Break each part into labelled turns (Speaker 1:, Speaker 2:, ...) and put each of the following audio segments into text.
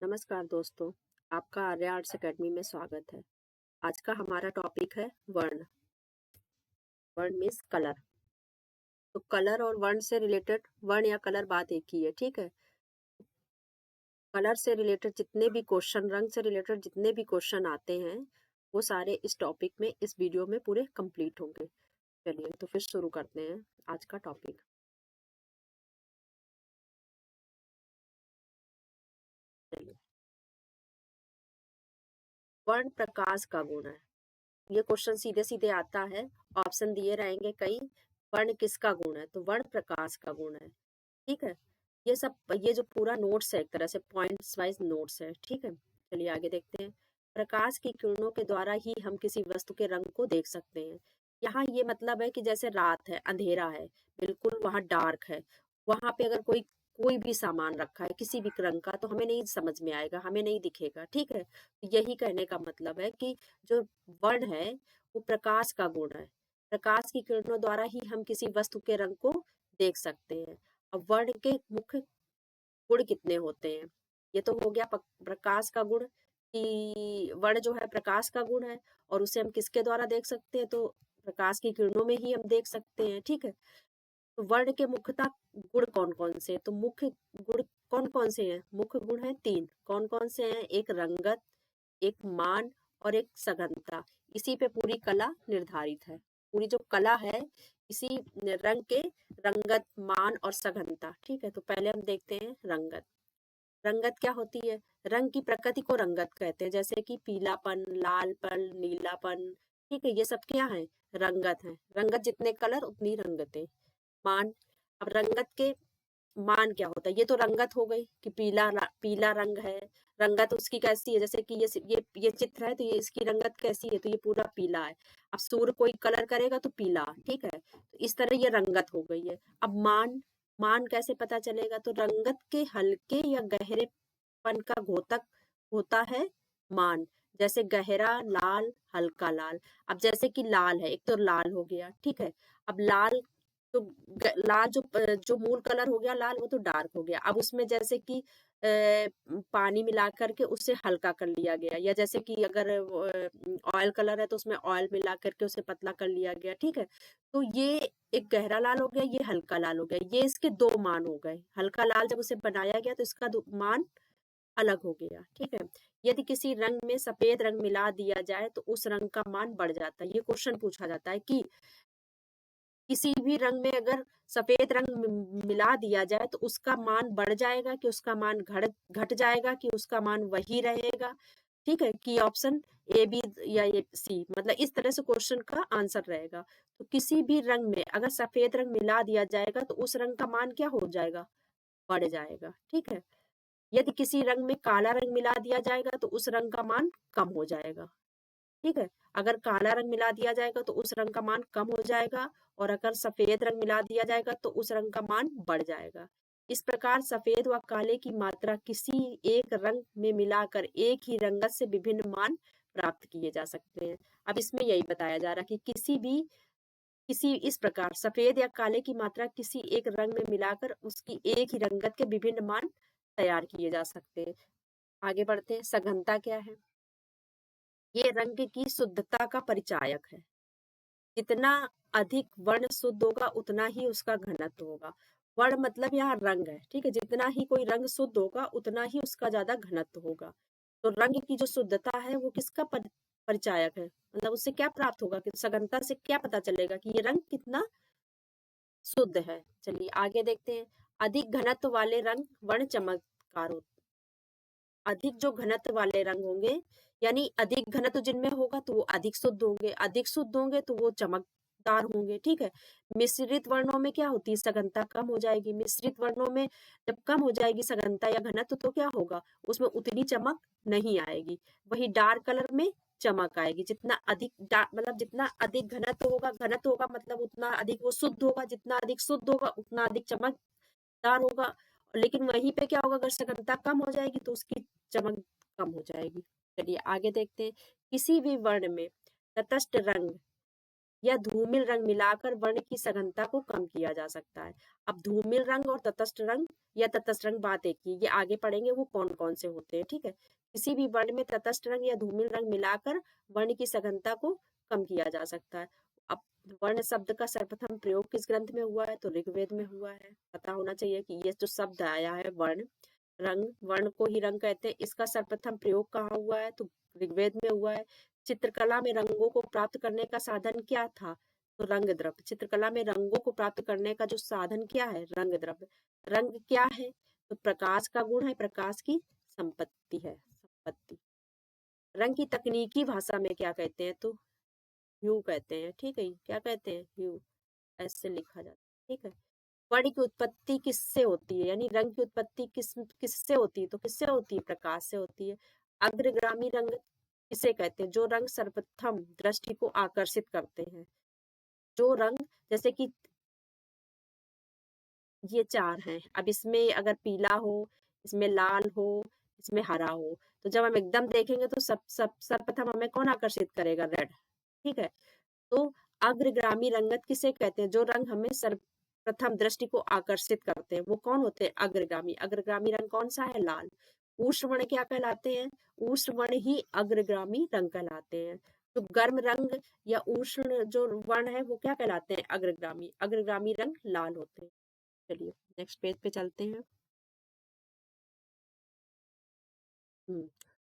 Speaker 1: नमस्कार दोस्तों, आपका आर्य आर्ट्स एकेडमी में स्वागत है। आज का हमारा टॉपिक है वर्ण। वर्ण मीन्स कलर। तो कलर और वर्ण से रिलेटेड, वर्ण या कलर बात एक ही है, ठीक है। कलर से रिलेटेड जितने भी क्वेश्चन, रंग से रिलेटेड जितने भी क्वेश्चन आते हैं वो सारे इस टॉपिक में, इस वीडियो में पूरे कंप्लीट होंगे। चलिए तो फिर शुरू करते हैं आज का टॉपिक। चलिए, वर्ण प्रकाश का गुण है। ये क्वेश्चन सीधे सीधे आता है, ऑप्शन दिए रहेंगे कई। वर्ण किसका गुण है? तो वर्ण प्रकाश का गुण है, ठीक है। ये सब, ये जो पूरा नोट्स है एक तरह से पॉइंट्स वाइज नोट्स है, ठीक है। चलिए आगे देखते हैं। प्रकाश की किरणों के द्वारा ही हम किसी वस्तु के रंग को देख सकते हैं। यहाँ ये मतलब है कि जैसे रात है, अंधेरा है, बिल्कुल वहां डार्क है, वहां पे अगर कोई कोई भी सामान रखा है किसी भी रंग का तो हमें नहीं समझ में आएगा, हमें नहीं दिखेगा, ठीक है। तो यही कहने का मतलब है कि जो वर्ण है वो प्रकाश का गुण है। प्रकाश की किरणों द्वारा ही हम किसी वस्तु के रंग को देख सकते हैं। अब वर्ण के मुख्य गुण कितने होते हैं? ये तो हो गया प्रकाश का गुण, कि वर्ण जो है प्रकाश का गुण है और उसे हम किसके द्वारा देख सकते हैं? तो प्रकाश की किरणों में ही हम देख सकते हैं, ठीक है। तो वर्ण के मुख्यतः गुण कौन कौन से? तो मुख्य गुण कौन कौन से हैं? मुख्य गुण है तीन। कौन कौन से हैं? एक रंगत, एक मान और एक सघनता। इसी पे पूरी कला निर्धारित है। पूरी जो कला है इसी रंग के, रंगत, मान और सघनता, ठीक है। तो पहले हम देखते हैं रंगत। रंगत क्या होती है? रंग की प्रकृति को रंगत कहते हैं, जैसे कि पीलापन, लालपन, नीलापन, ठीक है। ये सब क्या है? रंगत है। रंगत जितने कलर उतनी रंगतें। मान, अब रंगत के मान क्या होता है? ये तो रंगत हो गई कि पीला रंग है। रंगत उसकी कैसी है? जैसे कि ये चित्र है तो ये इसकी रंगत कैसी है? तो ये पूरा पीला है। अब सूर्य कोई कलर करेगा तो पीला, ठीक है। तो इस तरह ये रंगत हो गई है। अब मान, मान कैसे पता चलेगा? तो रंगत के हल्के या गहरेपन का घोतक होता है मान। जैसे गहरा लाल, हल्का लाल। अब जैसे कि लाल है, एक तो लाल हो गया, ठीक है। अब लाल तो लाल जो मूल कलर हो गया लाल, वो तो डार्क हो गया। अब उसमें जैसे कि पानी मिला करके उसे हल्का कर लिया गया, या जैसे कि अगर ऑयल कलर है तो उसमें ऑयल मिला करके उसे पतला कर लिया गया, ठीक है। तो ये एक गहरा लाल हो गया, ये हल्का लाल हो गया। ये इसके दो मान हो गए। हल्का लाल जब उसे बनाया गया तो इसका मान अलग हो गया, ठीक है। यदि किसी रंग में सफेद रंग मिला दिया जाए तो उस रंग का मान बढ़ जाता है। ये क्वेश्चन पूछा जाता है कि किसी भी रंग में अगर सफेद रंग मिला दिया जाए तो उसका मान बढ़ जाएगा कि उसका मान घट घट जाएगा कि उसका मान वही रहेगा, ठीक है। कि ऑप्शन ए, बी या ए, सी, मतलब इस तरह से क्वेश्चन का आंसर रहेगा। तो किसी भी रंग में अगर सफेद रंग मिला दिया जाएगा तो उस रंग का मान क्या हो जाएगा? बढ़ जाएगा, ठीक है। यदि किसी रंग में काला रंग मिला दिया जाएगा तो उस रंग का मान कम हो जाएगा, ठीक है। अगर काला रंग मिला दिया जाएगा तो उस रंग का मान कम हो जाएगा, और अगर सफेद रंग मिला दिया जाएगा तो उस रंग का मान बढ़ जाएगा। इस प्रकार सफेद व काले की मात्रा किसी एक रंग में मिलाकर एक ही रंगत से विभिन्न मान प्राप्त किए जा सकते हैं। अब इसमें यही बताया जा रहा है कि किसी इस प्रकार सफेद या काले की मात्रा किसी एक रंग में मिलाकर उसकी एक ही रंगत के विभिन्न मान तैयार किए जा सकते हैं। आगे बढ़ते हैं। सघनता क्या है? ये रंग की शुद्धता का परिचायक है। जितना अधिक वर्ण शुद्ध होगा उतना ही उसका घनत्व होगा। वर्ण मतलब यहाँ रंग है, ठीक है। जितना ही कोई रंग शुद्ध होगा उतना ही उसका ज्यादा घनत्व होगा। तो रंग की जो शुद्धता है वो किसका परिचायक है? मतलब उससे क्या प्राप्त होगा कि सघनता से क्या पता चलेगा कि ये रंग कितना शुद्ध है। चलिए आगे देखते हैं। अधिक घनत्व वाले रंग वर्ण चमत्कार होते। अधिक जो घनत्व वाले रंग होंगे, यानी अधिक घनत्व जिनमें होगा तो वो अधिक शुद्ध होंगे, अधिक शुद्ध होंगे तो वो चमकदार होंगे, ठीक है। मिश्रित वर्णों में क्या होती है? सघनता कम हो जाएगी। मिश्रित वर्णों में जब कम हो जाएगी सघनता या घनत्व तो क्या होगा? उसमें उतनी चमक नहीं आएगी। वही डार्क कलर में चमक आएगी। जितना अधिक मतलब जितना अधिक घनत्व होगा मतलब उतना अधिक वो शुद्ध होगा। जितना अधिक शुद्ध होगा उतना अधिक चमकदार होगा। लेकिन वहीं पे क्या होगा? अगर सघनता कम हो जाएगी तो उसकी चमक कम हो जाएगी। चलिए आगे देखते हैं। किसी भी वर्ण में तटस्थ रंग या धूमिल रंग मिलाकर वर्ण की सघनता को कम किया जा सकता है। अब धूमिल रंग और तटस्थ रंग या तटस्थ रंग बात एक ही, ये आगे पढ़ेंगे वो कौन कौन से होते हैं, ठीक है। किसी भी वर्ण में तटस्थ रंग या धूमिल रंग मिलाकर वर्ण की सघनता को कम किया जा सकता है। अब वर्ण शब्द का सर्वप्रथम प्रयोग किस ग्रंथ में हुआ है, तो ऋग्वेद में हुआ है। पता होना चाहिए कि ये जो शब्द आया है वर्ण, रंग, वर्ण को ही रंग कहते हैं, इसका सर्वप्रथम प्रयोग कहाँ हुआ है, तो ऋग्वेद में हुआ है। चित्रकला में रंगों को प्राप्त करने का साधन क्या था, तो रंग द्रव्य। चित्रकला में रंगों को प्राप्त करने का जो साधन क्या है, रंग द्रव्य। रंग क्या है, तो प्रकाश का गुण है, प्रकाश की संपत्ति है, संपत्ति। रंग की तकनीकी भाषा में क्या कहते हैं, तो ह्यू कहते हैं, ठीक है। क्या कहते हैं, ह्यू, ऐसे लिखा जाता है, ठीक है। वर्ण की उत्पत्ति किससे होती है, यानी रंग की उत्पत्ति किससे होती है, तो किससे होती है, प्रकाश से होती है। अग्रगामी रंग किसे कहते हैं, जो रंग सर्वप्रथम दृष्टि को आकर्षित करते हैं। जो रंग, जैसे कि ये चार हैं, अब इसमें अगर पीला हो, इसमें लाल हो, इसमें हरा हो, तो जब हम एकदम देखेंगे तो सब सब सर्वप्रथम हमें कौन आकर्षित करेगा, रेड, ठीक है। तो अग्रगामी रंगत किसे कहते हैं, जो रंग हमें सर्वप्रथम दृष्टि को आकर्षित करते हैं, वो कौन होते हैं, अग्रगामी। अग्रगामी रंग कौन सा है, लाल। उष्ण वर्ण क्या कहलाते हैं, उष्ण वर्ण ही अग्रगामी रंग कहलाते हैं। तो गर्म रंग या उष्ण जो वर्ण है वो क्या कहलाते हैं, अग्रगामी। अग्रगामी रंग लाल होते हैं। चलिए नेक्स्ट पेज पे चलते हैं।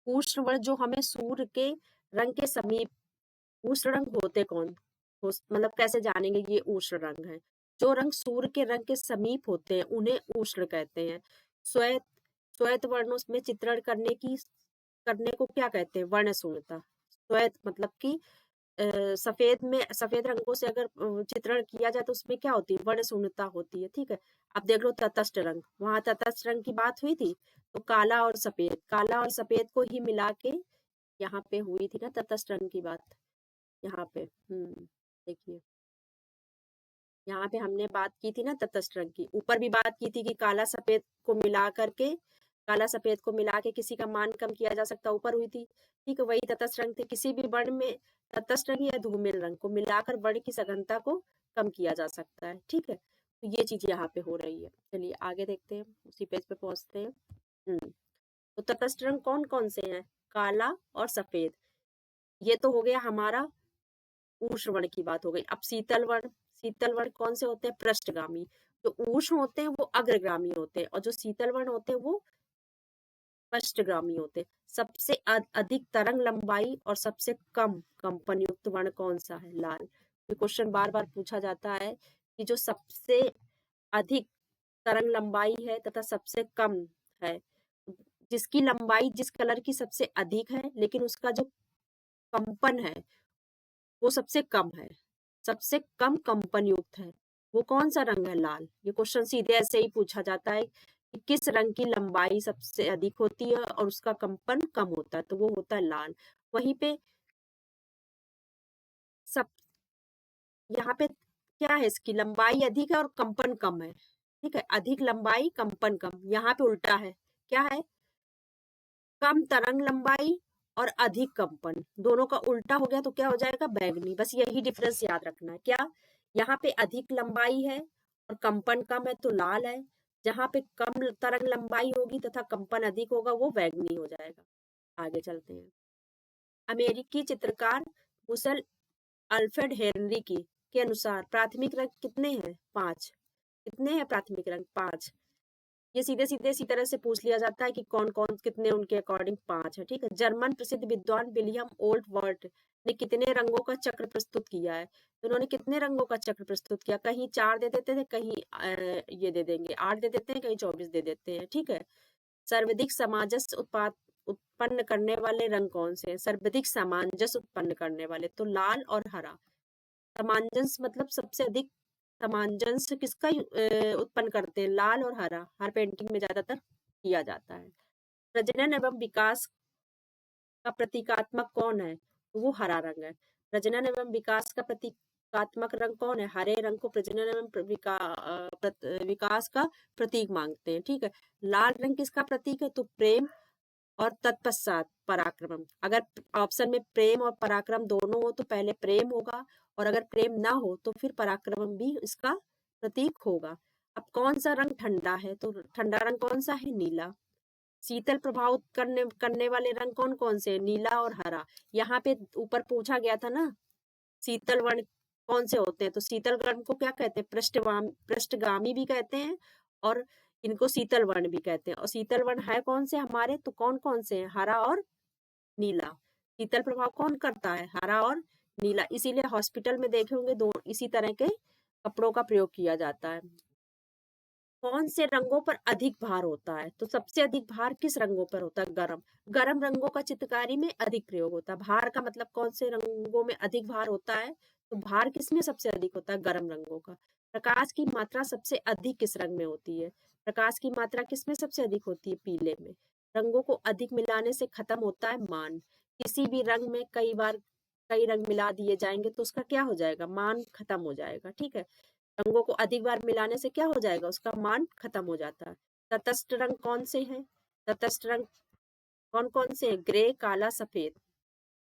Speaker 1: उष्ण वर्ण जो हमें सूर्य के रंग के समीप, उष्ण रंग होते कौन, मतलब कैसे जानेंगे ये उष्ण रंग है, जो रंग सूर्य के रंग के समीप होते हैं उन्हें उष्ण कहते हैं। श्वेत, श्वेत वर्णों में चित्रण करने को क्या कहते हैं, वर्ण शून्यता। श्वेत मतलब कि सफेद में, सफेद रंगों से अगर चित्रण किया जाए तो उसमें क्या होती है, वर्ण शून्यता होती है, ठीक है। अब देख लो तटस्थ रंग, वहां तटस्थ रंग की बात हुई थी, तो काला और सफेद, काला और सफेद को ही मिला के यहाँ पे हुई थी ना तटस्थ रंग की बात, यहाँ पे देखिए, यहाँ पे हमने बात की थी ना तटस्थ रंग की, ऊपर भी बात की थी कि काला सफेद को मिला करके, काला सफेद को मिला के किसी का मान कम किया जा सकता, ऊपर हुई थी, ठीक है। वही तटस्थ रंग थे, किसी भी वर्ण में तटस्थ रंग या धूमिल रंग को मिलाकर वर्ण की सघनता को कम किया जा सकता है, ठीक है। तो ये चीज यहाँ पे हो रही है। चलिए आगे देखते हैं, उसी पेज पे पहुंचते हैं। तो तटस्थ रंग कौन कौन से हैं, काला और सफेद, ये तो हो गया हमारा उष्ण वर्ण की बात हो गई। अब शीतल वर्ण, शीतल वर्ण कौन से होते हैं, पृष्ठगामी। जो उष्ण होते हैं वो अग्रगामी होते हैं और जो शीतल वर्ण होते हैं वो पृष्ठगामी होते हैं। सबसे अधिक तरंग लंबाई और सबसे कम कंपन युक्त वर्ण कौन सा है, लाल। ये क्वेश्चन बार बार पूछा जाता है कि जो सबसे अधिक तरंग लंबाई है तथा सबसे कम है, जिसकी लंबाई जिस कलर की सबसे अधिक है लेकिन उसका जो कंपन है वो सबसे कम है, सबसे कम कंपन युक्त है, वो कौन सा रंग है, लाल। ये क्वेश्चन सीधे ऐसे ही पूछा जाता है कि किस रंग की लंबाई सबसे अधिक होती है और उसका कंपन कम होता है, तो वो होता है लाल। वहीं पे सब, यहाँ पे क्या है, इसकी लंबाई अधिक है और कंपन कम है, ठीक है। अधिक लंबाई कंपन कम, यहाँ पे उल्टा है, क्या है, कम तरंग लंबाई और अधिक कंपन, दोनों का उल्टा हो गया तो क्या हो जाएगा, बैंगनी। बस यही डिफरेंस याद रखना है, क्या, यहाँ पे अधिक लंबाई है और कंपन कम है तो लाल है, जहां पे कम तरंग लंबाई होगी तथा कंपन अधिक होगा वो बैंगनी हो जाएगा। आगे चलते हैं। अमेरिकी चित्रकार मुसल अल्फ्रेड हेनरी की के अनुसार प्राथमिक रंग कितने हैं, 5। कितने हैं प्राथमिक रंग, 5। ये सीधे सीधे इसी तरह से पूछ लिया जाता है कि कौन कौन कितने, उनके अकॉर्डिंग 5 है, ठीक है। जर्मन प्रसिद्ध विद्वान विलियम ओल्ट वर्ट ने कितने रंगों का चक्र प्रस्तुत किया है, तो उन्होंने कितने रंगों का चक्र प्रस्तुत किया, कहीं 4 दे देते थे, कहीं ये दे देंगे 8 दे देते हैं, कहीं 24 दे देते हैं, ठीक है। सर्वाधिक सामंजस्य उत्पन्न करने वाले रंग कौन से हैं, सर्वाधिक सामंजस्य उत्पन्न करने वाले, तो लाल और हरा। सामंजस्य मतलब सबसे अधिक सामंजस्य किसका उत्पन्न करते हैं, लाल और हरा, हर पेंटिंग में ज्यादातर किया जाता है। प्रजनन एवं विकास का प्रतीकात्मक कौन है, तो वो हरा रंग है। प्रजनन एवं विकास का प्रतीकात्मक रंग कौन है, हरे रंग को प्रजनन एवं विकास का प्रतीक मांगते हैं, ठीक है। लाल रंग किसका प्रतीक है, तो प्रेम और तत्पश्चात पराक्रमम। अगर ऑप्शन में प्रेम और पराक्रम दोनों हो तो पहले प्रेम होगा, और अगर प्रेम ना हो तो फिर पराक्रमम भी इसका प्रतीक होगा। अब कौन सा रंग ठंडा है, तो ठंडा रंग कौन सा है, नीला। शीतल प्रभावित करने करने वाले रंग कौन कौन से, नीला और हरा। यहाँ पे ऊपर पूछा गया था ना, शीतल वर्ण कौन से होते हैं, तो शीतल वर्ण को क्या कहते हैं, पृष्ठगामी भी कहते हैं, और इनको शीतल वर्ण भी कहते हैं। और शीतल वर्ण है कौन से हमारे, तो कौन कौन से हैं, हरा और नीला। शीतल प्रभाव कौन करता है, हरा और नीला। इसीलिए हॉस्पिटल में देखे होंगे दो इसी तरह के कपड़ों का प्रयोग किया जाता है। कौन से रंगों पर अधिक भार होता है, तो सबसे अधिक भार किस रंगों पर होता है, गरम। गरम रंगों का चित्रकारी में अधिक प्रयोग होता है। भार का मतलब कौन से रंगों में अधिक भार होता है, तो भार किसमें सबसे अधिक होता है, गरम रंगों का। प्रकाश की मात्रा सबसे अधिक किस रंग में होती है, प्रकाश की मात्रा किसमें सबसे अधिक होती है, पीले में। रंगों को अधिक मिलाने से खत्म होता है मान। किसी भी रंग में कई रंग मिला दिए जाएंगे तो उसका क्या हो जाएगा, मान खत्म हो जाएगा, ठीक है। रंगों को अधिक बार मिलाने से क्या हो जाएगा, उसका मान खत्म हो जाता है। तटस्थ रंग कौन से हैं, तटस्थ रंग कौन कौन से हैं, ग्रे, काला, सफेद,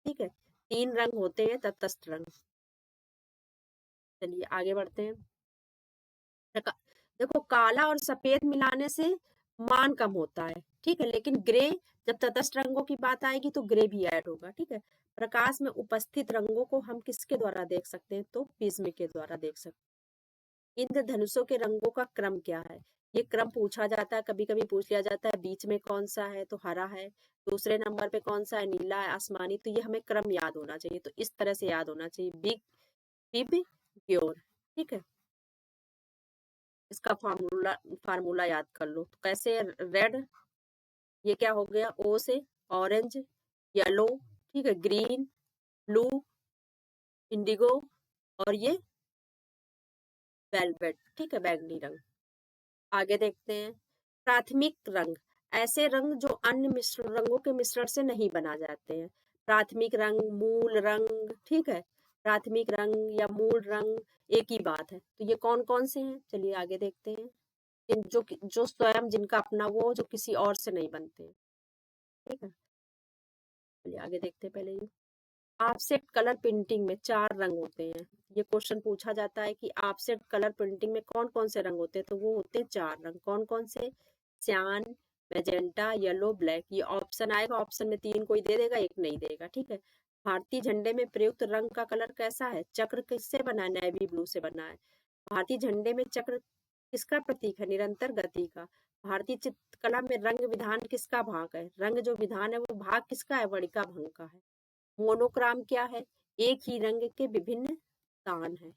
Speaker 1: ठीक है। 3 रंग होते हैं तटस्थ रंग। चलिए आगे बढ़ते हैं। देखो काला और सफेद मिलाने से मान कम होता है, ठीक है, लेकिन ग्रे, जब तटस्थ रंगों की बात आएगी तो ग्रे भी ऐड होगा, ठीक है। प्रकाश में उपस्थित रंगों को हम किसके द्वारा देख सकते हैं, तो प्रिज्म के द्वारा देख सकते हैं। इंद्रधनुषों के रंगों का क्रम क्या है, ये क्रम पूछा जाता है, कभी कभी पूछ लिया जाता है। बीच में कौन सा है, तो हरा है। दूसरे नंबर पे कौन सा है, नीला है, आसमानी। तो ये हमें क्रम याद होना चाहिए, तो इस तरह से याद होना चाहिए, बिग, बिब, ग्योर, ठीक है। इसका फार्मूला फार्मूला याद कर लो, तो कैसे, रेड, ये क्या हो गया, ओ से, ऑरेंज, येलो, ठीक है, ग्रीन, ब्लू, इंडिगो, और ये वेलवेट, ठीक है, बैंगनी रंग। आगे देखते हैं। प्राथमिक रंग, ऐसे रंग जो अन्य मिश्र रंगों के मिश्रण से नहीं बना जाते हैं। प्राथमिक रंग, मूल रंग, ठीक है। प्राथमिक रंग या मूल रंग एक ही बात है। तो ये कौन कौन से हैं, चलिए आगे देखते हैं। जो स्वयं जिनका अपना वो, जो किसी और से नहीं बनते हैं, ठीक है। चलिए आगे देखते हैं। पहले ये ऑफसेट कलर प्रिंटिंग में 4 रंग होते हैं। ये क्वेश्चन पूछा जाता है कि ऑफसेट कलर प्रिंटिंग में कौन कौन से रंग होते हैं, तो वो होते हैं 4 रंग। कौन कौन से, सियान, मैजेंटा, येलो, ब्लैक। ये ऑप्शन आएगा, ऑप्शन में 3 कोई दे देगा, एक नहीं देगा, ठीक है। भारतीय झंडे में प्रयुक्त रंग का कलर कैसा है, चक्र किससे बना है, नेवी ब्लू से बना है। भारतीय झंडे में चक्र किसका प्रतीक है, निरंतर गति का। भारतीय चित्रकला में रंग विधान किसका भाग है, रंग जो विधान है वो भाग किसका है, वर्णिका भंग का है। मोनोक्रोम क्या है, एक ही रंग के विभिन्न तान है।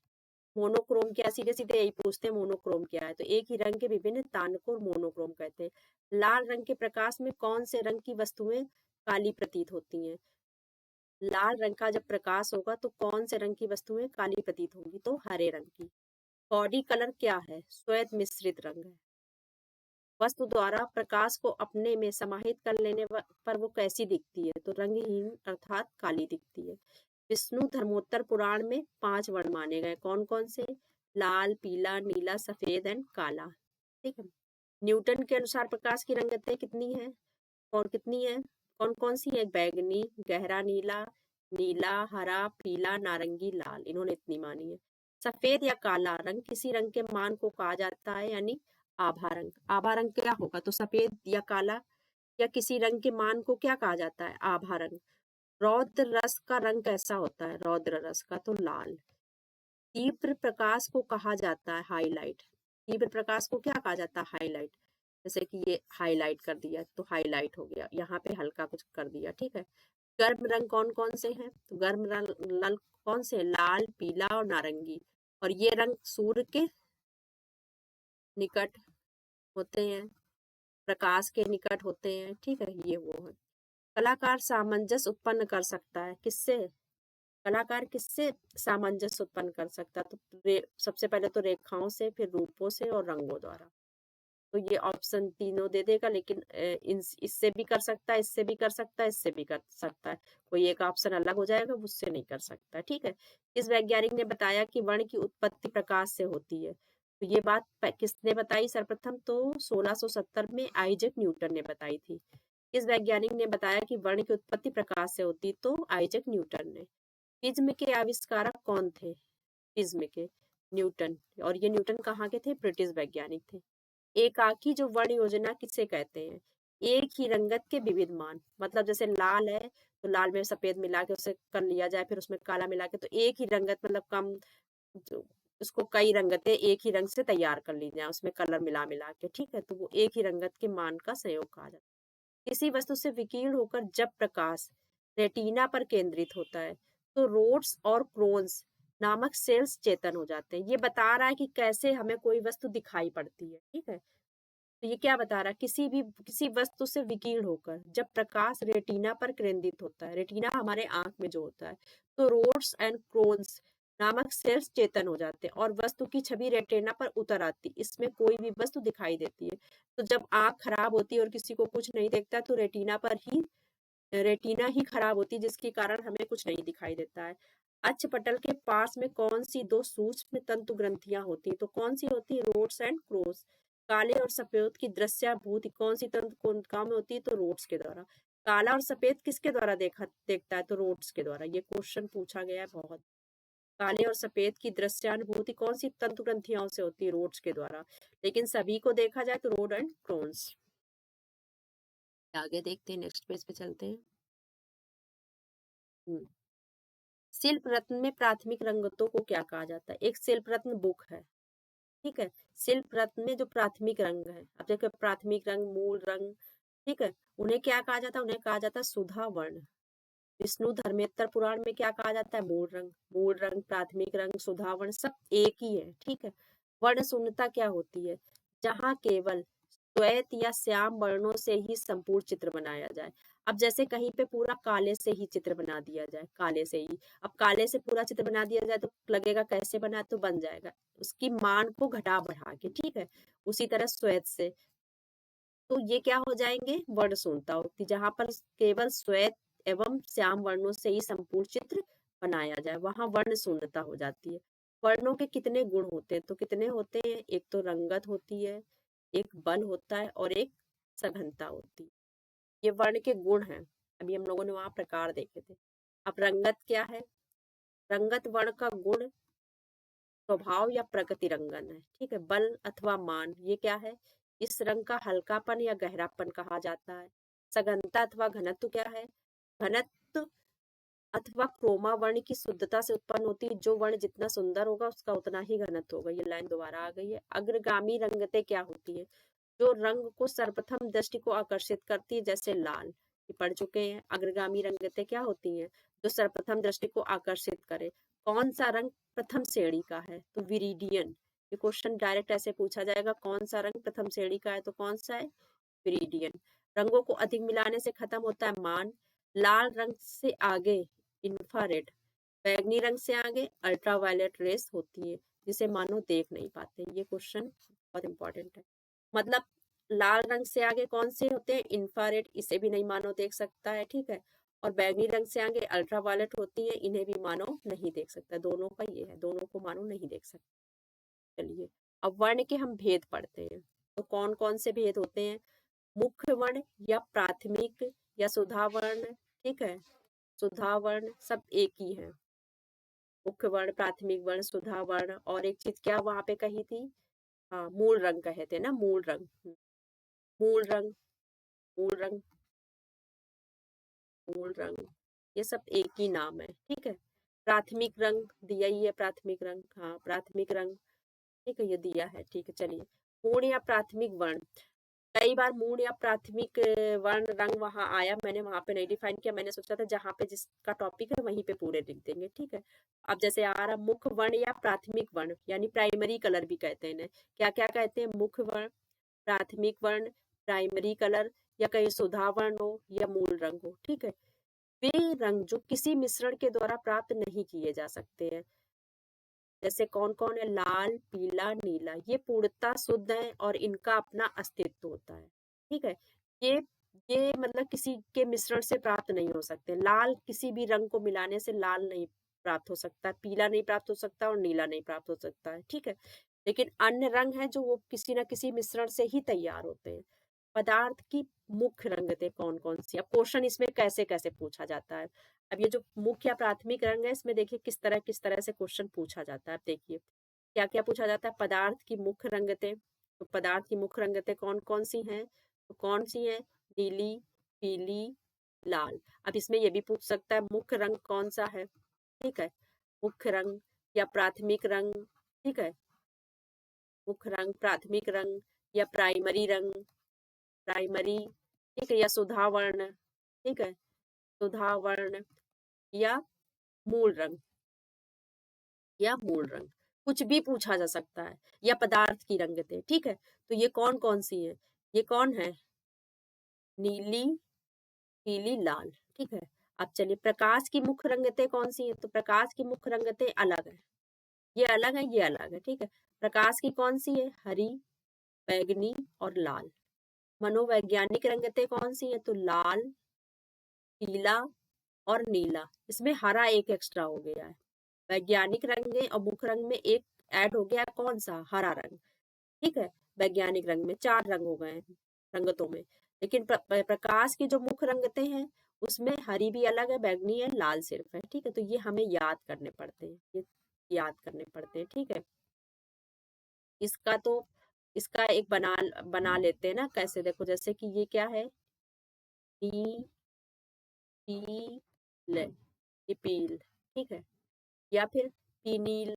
Speaker 1: मोनोक्रोम क्या, सीधे सीधे यही पूछते हैं, मोनोक्रोम क्या है, तो एक ही रंग के विभिन्न तान को मोनोक्रोम कहते हैं। लाल रंग के प्रकाश में कौन से रंग की वस्तुएं काली प्रतीत होती हैं, लाल रंग का जब प्रकाश होगा तो कौन से रंग की वस्तुएं काली प्रतीत होंगी, तो हरे रंग की। बॉडी कलर क्या है, श्वेत मिश्रित रंग है। वस्तु द्वारा प्रकाश को अपने में समाहित कर लेने पर वो कैसी दिखती है, तो रंगहीन अर्थात काली दिखती है। विष्णु धर्मोत्तर पुराण में 5 वर्ण माने गए, कौन कौन से, लाल, पीला, नीला, सफेद एंड काला, ठीक है। न्यूटन के अनुसार प्रकाश की रंगतें कितनी है, और कितनी है, कौन कौन सी है, बैगनी, गहरा नीला, नीला, हरा, पीला, नारंगी, लाल, इन्होंने इतनी मानी है। सफेद या काला रंग किसी रंग के मान को कहा जाता है, यानी आभा रंग। आभा रंग क्या होगा, तो सफेद या काला या किसी रंग के मान को क्या कहा जाता है, आभा रंग। रौद्र रस का रंग कैसा होता है, रौद्र रस का तो लाल। तीव्र प्रकाश को कहा जाता है हाईलाइट। तीव्र प्रकाश को क्या कहा जाता है, हाईलाइट। जैसे कि ये हाईलाइट कर दिया तो हाईलाइट हो गया, यहाँ पे हल्का कुछ कर दिया, ठीक है। गर्म रंग कौन कौन से हैं, तो गर्म रंग कौन से, लाल, पीला और नारंगी। और ये रंग सूर्य के निकट होते हैं, प्रकाश के निकट होते हैं, ठीक है, ये वो है। कलाकार सामंजस्य उत्पन्न कर सकता है किससे, कलाकार किससे सामंजस्य उत्पन्न कर सकता है, तो सबसे पहले तो रेखाओं से, फिर रूपों से और रंगों द्वारा। तो ये ऑप्शन तीनों दे देगा, लेकिन इससे भी कर सकता है, इससे भी कर सकता है, इससे भी कर सकता है। कोई एक ऑप्शन अलग हो जाएगा, उससे नहीं कर सकता, ठीक है। इस वैज्ञानिक ने बताया कि वर्ण की उत्पत्ति प्रकाश से होती है, तो ये बात किसने बताई सर्वप्रथम, तो 1670 में आइजैक न्यूटन ने बताई थी। इस वैज्ञानिक ने बताया कि वर्ण की उत्पत्ति प्रकाश से होती, तो आइजैक न्यूटन ने। प्रिज्म के आविष्कारक कौन थे? प्रिज्म के न्यूटन। और ये न्यूटन कहाँ के थे? ब्रिटिश वैज्ञानिक थे। एकाकी जो वर्ण योजना किसे कहते हैं? एक ही रंगत के विविध मान, मतलब जैसे लाल है तो लाल में सफेद मिला के उसे कर लिया जाए, फिर उसमें काला मिला के, तो एक ही रंगत मतलब कम जो उसको कई रंगतें एक ही रंग से तैयार कर ली जाए, उसमें कलर मिला मिला के, ठीक है, तो वो एक ही रंगत के मान का संयोग कहा जाता है। किसी वस्तु से विकीर्ण होकर जब प्रकाश रेटिना पर केंद्रित होता है तो रोड्स और क्रोन्स नामक सेल्स चेतन हो जाते हैं। ये बता रहा है कि कैसे हमें कोई वस्तु दिखाई पड़ती है, ठीक है। तो ये क्या बता रहा है? किसी वस्तु से विकीर्ण होकर जब प्रकाश रेटिना पर केंद्रित होता है, रेटिना हमारे आंख में जो होता है, तो रोड्स एंड क्रोन्स नामक सेल्स चेतन हो जाते हैं और वस्तु की छवि रेटिना पर उतर आती, इसमें कोई भी वस्तु दिखाई देती है। तो जब आंख खराब होती है और किसी को कुछ नहीं देखता, तो रेटिना ही खराब होती है, जिसके कारण हमें कुछ नहीं दिखाई देता है। अक्षपटल के पास में कौन सी दो सूक्ष्म तंतु ग्रंथियां होती हैं? तो कौन सी होती है? Rods and cross. काले और सफेद की दृश्याभूति कौन सी तंतु कोशिकाओं में होती है? तो रोड्स के द्वारा। काला और सफेद किसके द्वारा देखता है? तो रोड्स के द्वारा। ये क्वेश्चन पूछा गया है बहुत। काले और सफेद की दृश्यानुभूति कौन सी तंतु ग्रंथियों से होती है? रोड्स के द्वारा। लेकिन सभी को देखा जाए तो रोड एंड क्रोन्स। आगे देखते हैं, नेक्स्ट पेज पे चलते हैं। शिल्प रत्न में प्राथमिक रंगतों को क्या कहा जाता है? एक शिल्प रत्न बुक है, ठीक है। शिल्प रत्न में जो प्राथमिक रंग है, अब देखो प्राथमिक रंग, मूल रंग, ठीक है, उन्हें क्या कहा जाता है? उन्हें कहा जाता है सुधा वर्ण। विष्णु धर्मेत्तर पुराण में क्या कहा जाता है? मूल रंग, प्राथमिक रंग, सुधा वर्ण सब एक ही है, ठीक है। वर्ण शून्यता क्या होती है? जहाँ केवल श्वेत या श्याम वर्णों से ही संपूर्ण चित्र बनाया जाए। अब जैसे कहीं पे पूरा काले से ही चित्र बना दिया जाए, काले से ही, अब काले से पूरा चित्र बना दिया जाए तो लगेगा कैसे बना, तो बन जाएगा उसकी मान को घटा बढ़ा के, ठीक है। उसी तरह श्वेत से, तो ये क्या हो जाएंगे? वर्ण शून्यता होती, जहां पर केवल श्वेत एवं श्याम वर्णों से ही संपूर्ण चित्र बनाया जाए, वहां वर्ण शून्यता हो जाती है। वर्णों के कितने गुण होते हैं? तो कितने होते हैं? एक तो रंगत होती है, एक बल होता है और एक सघनता होती है। ये वर्ण के गुण हैं। अभी हम लोगों ने वहां प्रकार देखे थे। अब रंगत क्या है? रंगत वर्ण का गुण स्वभाव या प्रकृति रंगन है, ठीक है। बल अथवा मान, ये क्या है? इस रंग का हल्कापन या गहरापन कहा जाता है। सघनता अथवा घनत्व क्या है? घनत्व अथवा क्रोमा वर्ण की शुद्धता से उत्पन्न होती है। जो वर्ण जितना सुंदर होगा उसका उतना ही घनत्व होगा। ये लाइन दोबारा आ गई है। अग्रगामी रंगतें क्या होती है? जो रंग को सर्वप्रथम दृष्टि को आकर्षित करती है, जैसे लाल, ये पढ़ चुके हैं। अग्रगामी रंगतें क्या होती हैं? जो सर्वप्रथम दृष्टि को आकर्षित करे। कौन सा रंग प्रथम श्रेणी का है? तो विरिडियन। ये क्वेश्चन डायरेक्ट ऐसे पूछा जाएगा, कौन सा रंग प्रथम श्रेणी का है? तो कौन सा है? विरिडियन। रंगों को अधिक मिलाने से खत्म होता है मान। लाल रंग से आगे इंफ्रारेड, बैगनी रंग से आगे अल्ट्रावायलेट रेस होती है, जिसे मानव देख नहीं पाते। ये क्वेश्चन बहुत इंपॉर्टेंट है। मतलब लाल रंग से आगे कौन से होते हैं? इंफ्रारेड, इसे भी नहीं मानव देख सकता है, ठीक है। और बैगनी रंग से आगे अल्ट्रावायलेट होती है, इन्हें भी मानव नहीं देख सकता। दोनों का ये है, दोनों को मानव नहीं देख सकता। चलिए, अब वर्ण के हम भेद पढ़ते हैं। तो कौन कौन से भेद होते हैं? मुख्य वर्ण या प्राथमिक या सुधा वर्ण, ठीक है। सुधा वर्ण सब एक ही है। मुख्य वर्ण, प्राथमिक वर्ण, सुधा वर्ण, और एक चीज क्या वहां पे कही थी? हाँ, मूल रंग कहे थे ना, मूल रंग। मूल रंग, मूल रंग, मूल रंग, ये सब एक ही नाम है, ठीक है। प्राथमिक रंग दिया ही है, प्राथमिक रंग, हाँ प्राथमिक रंग, ठीक है, ये दिया है, ठीक है। चलिए, पूर्ण या प्राथमिक वर्ण। कई बार मूल या प्राथमिक वर्ण रंग वहां आया, मैंने वहां पे नहीं डिफाइन किया। मैंने सोचा था जहां पे जिसका टॉपिक है वहीं पे पूरे लिख देंगे, ठीक है। अब जैसे आ रहा मुख्य वर्ण या प्राथमिक वर्ण, यानी प्राइमरी कलर भी कहते हैं इन्हें। क्या क्या कहते हैं? मुख्य वर्ण, प्राथमिक वर्ण, प्राइमरी कलर, या कहीं सुधा वर्ण हो या मूल रंग हो, ठीक है। वे रंग जो किसी मिश्रण के द्वारा प्राप्त नहीं किए जा सकते हैं, जैसे कौन कौन है? लाल, पीला, नीला, ये पूर्णतः शुद्ध है और इनका अपना अस्तित्व होता है, ठीक है। ये ये मतलब किसी के मिश्रण से प्राप्त नहीं हो सकते। लाल किसी भी रंग को मिलाने से लाल नहीं प्राप्त हो सकता, पीला नहीं प्राप्त हो सकता और नीला नहीं प्राप्त हो सकता है, ठीक है। लेकिन अन्य रंग है जो वो किसी न किसी मिश्रण से ही तैयार होते हैं। पदार्थ की मुख्य रंगतें कौन कौन सी। अब क्वेश्चन इसमें कैसे कैसे पूछा जाता है। अब ये जो मुख्य या प्राथमिक रंग है इसमें देखिए किस तरह से क्वेश्चन पूछा जाता है। अब देखिए क्या क्या पूछा जाता है। पदार्थ की मुख्य रंगतें, तो पदार्थ की मुख्य रंगतें कौन कौन सी हैं, तो कौन सी है, नीली, पीली, लाल। अब इसमें ये भी पूछ सकता है मुख्य रंग कौन सा है, ठीक है, मुख्य रंग या प्राथमिक रंग, ठीक है, मुख्य रंग, प्राथमिक रंग या प्राइमरी रंग, प्राइमरी, ठीक है, या सुधा वर्ण, ठीक है, सुधा वर्ण या मूल रंग, या मूल रंग, कुछ भी पूछा जा सकता है, या पदार्थ की रंगतें, ठीक है। तो ये कौन कौन सी है, ये कौन है, नीली, पीली, लाल, ठीक है। अब चलिए प्रकाश की मुख्य रंगतें कौन सी है, तो प्रकाश की मुख्य रंगतें अलग है, ये अलग है, ये अलग है, ठीक है। प्रकाश की कौन सी है, हरी, बैगनी और लाल। मनोवैज्ञानिक रंगतें कौन सी है, तो लाल, पीला और नीला। इसमें हरा एक एक्स्ट्रा हो गया है। वैज्ञानिक रंग और मुख्य रंग में एक ऐड हो गया, कौन सा, हरा रंग, ठीक है। वैज्ञानिक रंग में 4 रंग हो गए हैं रंगतों में, लेकिन प्रकाश की जो मुख्य रंगतें हैं उसमें हरी भी अलग है, बैगनी है, लाल सिर्फ है, ठीक है। तो ये हमें याद करने पड़ते हैं, ये याद करने पड़ते हैं, ठीक है। इसका तो इसका एक बना लेते हैं ना, कैसे, देखो जैसे कि ये क्या है, नी, पील, ये पील, ठीक है, या फिर पीनील,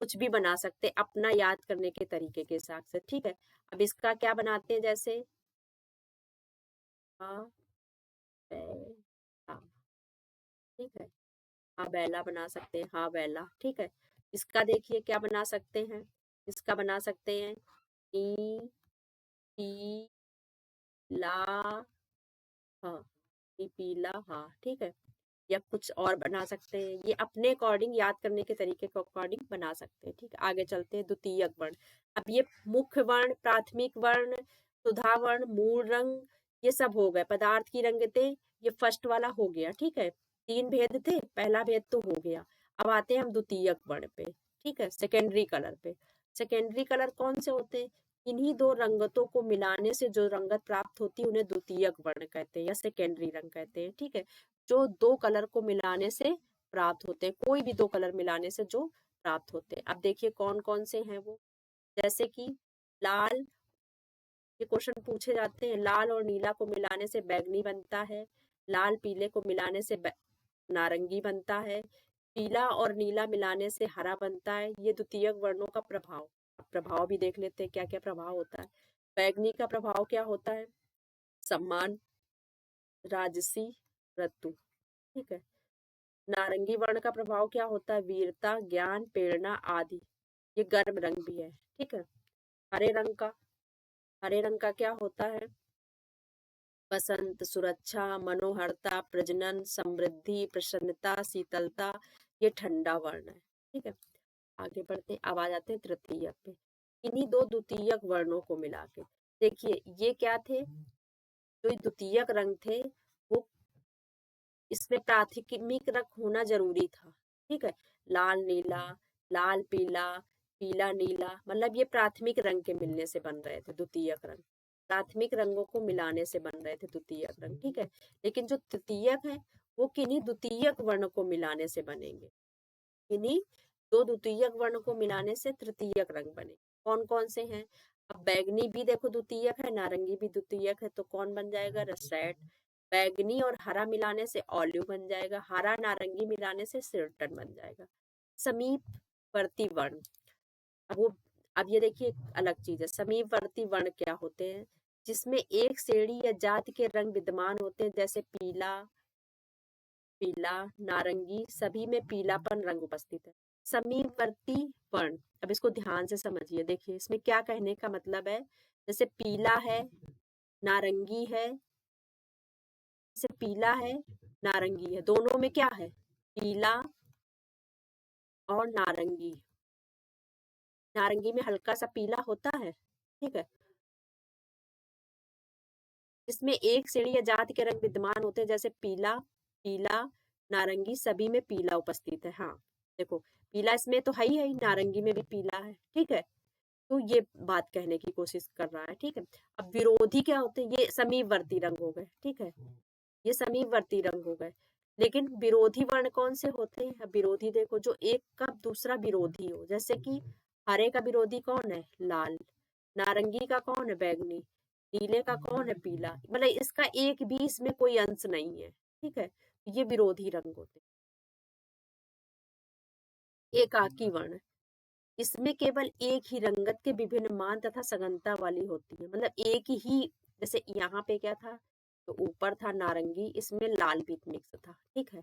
Speaker 1: कुछ भी बना सकते अपना याद करने के तरीके के हिसाब से, ठीक है। अब इसका क्या बनाते हैं, जैसे हाँ, हाँ, ठीक है, हाँ बैला बना सकते हैं, हाँ बैला, ठीक है। इसका देखिए क्या बना सकते हैं, इसका बना सकते हैं नी, पी, ला, हाँ, नी, पीला, हाँ, ठीक है। या कुछ और बना सकते हैं, ये अपने अकॉर्डिंग याद करने के तरीके के अकॉर्डिंग बना सकते हैं, ठीक है। आगे चलते हैं, द्वितीयक वर्ण। अब ये मुख्य वर्ण, प्राथमिक वर्ण, सुधा वर्ण, मूल रंग, ये सब हो गए पदार्थ की रंगतें। ये फर्स्ट वाला हो गया, ठीक है। 3 भेद थे, पहला भेद तो हो गया। अब आते हैं हम द्वितीयक वर्ण पे, ठीक है, सेकेंडरी कलर पे। सेकेंडरी कलर कौन से होते हैं, इन्हीं 2 रंगतों को मिलाने से जो रंगत प्राप्त होती है उन्हें द्वितीयक वर्ण कहते हैं या सेकेंडरी रंग कहते हैं, ठीक है। जो 2 कलर को मिलाने से प्राप्त होते हैं, कोई भी 2 कलर मिलाने से जो प्राप्त होते हैं। अब देखिए कौन कौन से हैं वो, जैसे कि लाल, ये क्वेश्चन पूछे जाते हैं, लाल और नीला को मिलाने से बैगनी बनता है, लाल पीले को मिलाने से नारंगी बनता है, पीला और नीला मिलाने से हरा बनता है। ये द्वितीयक वर्णों का प्रभाव। प्रभाव भी देख लेते हैं क्या क्या प्रभाव होता है। बैगनी का प्रभाव क्या होता है, सम्मान, राजसी, ऋतु, ठीक है। नारंगी वर्ण का प्रभाव क्या होता है, वीरता, ज्ञान, प्रेरणा आदि। ये गर्म रंग भी है, ठीक है। हरे रंग का, हरे रंग का क्या होता है, बसंत, सुरक्षा, मनोहरता, प्रजनन, समृद्धि, प्रसन्नता, शीतलता। ये ठंडा वर्ण है, ठीक है। आगे बढ़ते हैं, अब आ जाते हैं तृतीयक पे। इन्हीं 2 द्वितीयक वर्णों को मिला के देखिए ये क्या थे, जो द्वितीयक रंग थे वो, इसमें प्राथमिक रंग होना जरूरी था, ठीक है। लाल नीला, लाल पीला, पीला नीला, मतलब ये प्राथमिक रंग के मिलने से बन रहे थे द्वितीयक रंग। प्राथमिक रंगों को मिलाने से बन रहे थे द्वितीयक रंग, ठीक है। लेकिन जो तृतीयक है वो किन्हीं द्वितीयक वर्ण को मिलाने से बनेंगे, किन्हीं 2 द्वितीयक वर्ण को मिलाने से तृतीयक रंग बने। कौन कौन से हैं, अब बैगनी भी देखो द्वितीयक है, नारंगी भी द्वितीयक है, तो कौन बन जाएगा, रसैट। बैगनी और हरा मिलाने से ऑलिव बन जाएगा, हरा नारंगी मिलाने से सिर्टन बन जाएगा। समीपवर्ती वर्ण, अब वो, अब ये देखिए अलग चीज है। समीपवर्ती वर्ण क्या होते हैं, जिसमें एक श्रेणी या जाति के रंग विद्यमान होते हैं, जैसे पीला, पीला, नारंगी, सभी में पीलापन रंग उपस्थित है। समीपवर्ती वर्ण, अब इसको ध्यान से समझिए, देखिए इसमें क्या कहने का मतलब है, जैसे पीला है, नारंगी है, जैसे पीला है, नारंगी है, दोनों में क्या है, पीला और नारंगी। नारंगी में हल्का सा पीला होता है, ठीक है। इसमें एक श्रेणी या जाति के रंग विद्यमान होते हैं, जैसे पीला, पीला, नारंगी, सभी में पीला उपस्थित है। हाँ देखो, पीला इसमें तो है ही, नारंगी में भी पीला है, ठीक है। तो ये बात कहने की कोशिश कर रहा है, ठीक है। अब विरोधी क्या होते हैं, ये समीपवर्ती रंग हो गए, ठीक है, ये समीपवर्ती रंग हो गए। लेकिन विरोधी वर्ण कौन से होते हैं, अब विरोधी देखो, जो एक का दूसरा विरोधी हो, जैसे कि हरे का विरोधी कौन है, लाल, नारंगी का कौन है, बैगनी, नीले का कौन है, पीला, मतलब इसका एक भी इसमें कोई अंश नहीं है, ठीक है, ये विरोधी रंग होते हैं। एकाकी वर्ण, इसमें केवल एक ही रंगत के विभिन्न मान तथा सघनता वाली होती है, मतलब एक ही, जैसे यहाँ पे क्या था, तो ऊपर था नारंगी, इसमें लाल भी मिक्स था, ठीक है,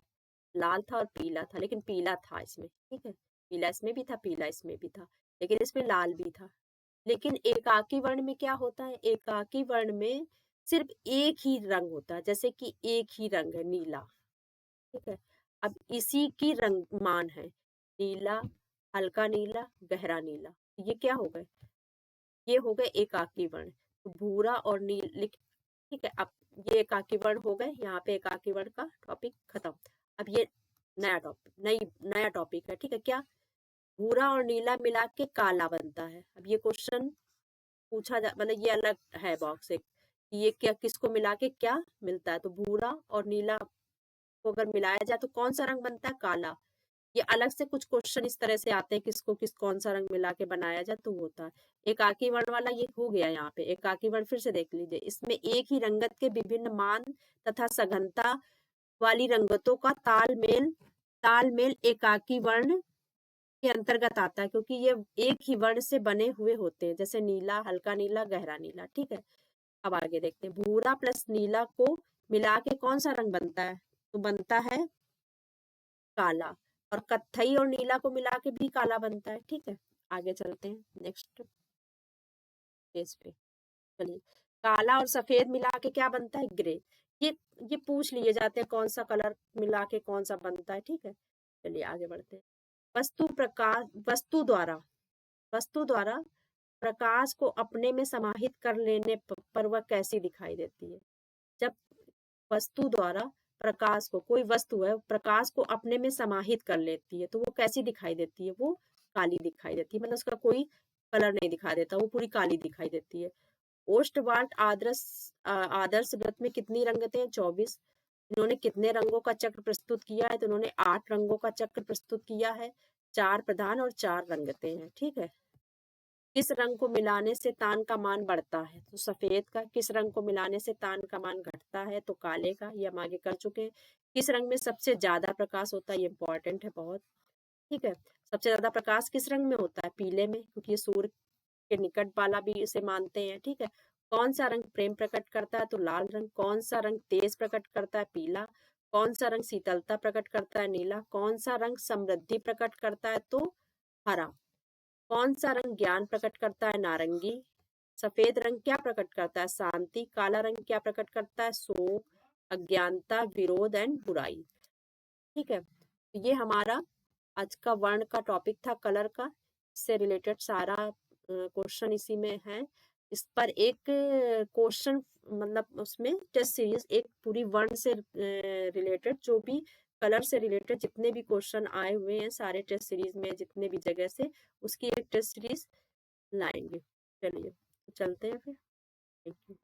Speaker 1: लाल था और पीला था, लेकिन पीला था इसमें, ठीक है, पीला इसमें भी था, पीला इसमें भी था, लेकिन इसमें लाल भी था। लेकिन एकाकी वर्ण में क्या होता है, एकाकी वर्ण में सिर्फ एक ही रंग होता है, जैसे कि एक ही रंग है नीला, ठीक है। अब इसी की रंग मान है नीला, हल्का नीला, गहरा नीला, ये क्या हो गए, ये हो गए एकाकी वर्ण। तो भूरा और नील, ठीक है। अब ये एकाकी वर्ण हो गए, यहाँ पे एकाकी वर्ण का टॉपिक खत्म। अब ये नया टॉपिक, नया टॉपिक है, ठीक है। क्या, भूरा और नीला मिला के काला बनता है। अब ये क्वेश्चन पूछा जा, मतलब ये अलग है बॉक्स एक, कि ये क्या, किसको मिला के क्या मिलता है, तो भूरा और नीला को अगर मिलाया जाए तो कौन सा रंग बनता है, काला। ये अलग से कुछ क्वेश्चन इस तरह से आते हैं, किसको किस कौन सा रंग मिला के बनाया जाए तो होता है। एकाकी वर्ण वाला ये हो गया, यहाँ पे एकाकी वर्ण फिर से देख लीजिए, इसमें एक ही रंगत के विभिन्न मान तथा सघनता वाली रंगतों का तालमेल एकाकी वर्ण के अंतर्गत आता है, क्योंकि ये एक ही वर्ण से बने हुए होते हैं, जैसे नीला, हल्का नीला, गहरा नीला, ठीक है। अब आगे देखते हैं, भूरा प्लस नीला को मिला के कौन सा रंग बनता है, तो बनता है काला, और कत्थई और नीला को मिला के भी काला बनता है, ठीक है। आगे चलते हैं नेक्स्ट पेज पे, चलिए, काला और सफेद मिला के क्या बनता है, ग्रे। ये ये पूछ लिए जाते हैं कौन सा कलर मिला के कौन सा बनता है, ठीक है। चलिए आगे बढ़ते हैं। वस्तु द्वारा प्रकाश को अपने में समाहित कर लेने पर वह कैसी दिखाई देती है। जब वस्तु द्वारा प्रकाश को, कोई वस्तु है प्रकाश को अपने में समाहित कर लेती है, तो वो कैसी दिखाई देती है, वो काली दिखाई देती है, मतलब उसका कोई कलर नहीं दिखाई देता, वो पूरी काली दिखाई देती है। ओस्टवाल्ट आदर्श वृत्त में कितनी रंगतें हैं, 24। इन्होंने कितने रंगों का चक्र प्रस्तुत किया है, तो इन्होंने 8 रंगों का चक्र प्रस्तुत किया है, 4 प्रधान और 4 रंगतें हैं, ठीक है। किस रंग को मिलाने से तान का मान बढ़ता है, तो सफेद का। किस रंग को मिलाने से तान का मान घटता है, तो काले का, ये हम आगे कर चुके हैं। किस रंग में सबसे ज्यादा प्रकाश होता है, ये इंपॉर्टेंट है बहुत, ठीक है। सबसे ज्यादा प्रकाश किस रंग में होता है, पीले में, क्योंकि ये सूर्य के निकट वाला भी इसे मानते हैं, ठीक है। कौन सा रंग प्रेम प्रकट करता है, तो लाल रंग। कौन सा रंग तेज प्रकट करता है, पीला। कौन सा रंग शीतलता प्रकट करता है, नीला। कौन सा रंग समृद्धि प्रकट करता है, तो हरा। कौन सा रंग ज्ञान प्रकट करता है, नारंगी। सफेद रंग क्या प्रकट करता है, शांति। काला रंग क्या प्रकट करता है, शोक, अज्ञानता, विरोध एंड बुराई, ठीक है। तो ये हमारा आज का वर्ण का टॉपिक था, कलर का। इससे रिलेटेड सारा क्वेश्चन इसी में है। इस पर एक क्वेश्चन, मतलब उसमें टेस्ट सीरीज, एक पूरी वर्ण से रिलेटेड, जो भी कलर से रिलेटेड जितने भी क्वेश्चन आए हुए हैं सारे टेस्ट सीरीज में, जितने भी जगह से, उसकी एक टेस्ट सीरीज लाएंगे। चलिए चलते हैं फिर, थैंक यू।